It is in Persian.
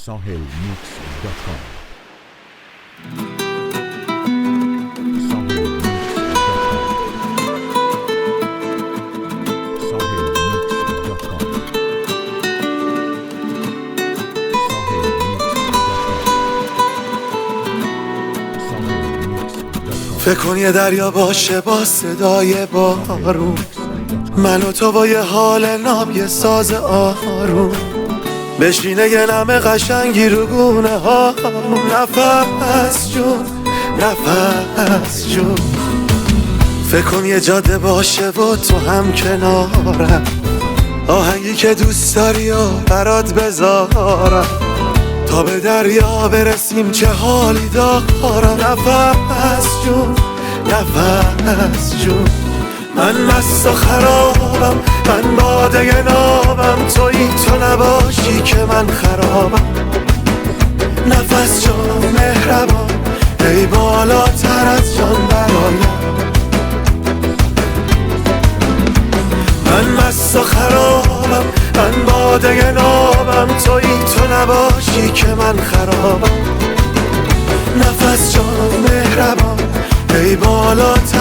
sahelmix.com. فکر کن یه دریا باشه با صدای بارون، من و تو با یه حال ناب یه ساز آروم، بشینه یه نم قشنگی رو گونه ها، نفس جون نفس جون. فکر کن یه جاده باشه و تو هم کنارم، آهنگی که دوست داری و برات بذارم، تا به دریا برسیم چه حالی دارم. نفس جون نفس جون. من مست و خرابم، من باده نابم، تویی تو نباشی که من خرابم. نفس جان مهربان، ای بالاتر از جان برایم. من مست و خرابم، من باده نابم، تویی تو نباشی که من خرابم. نفس جان مهربان، ای بالاتر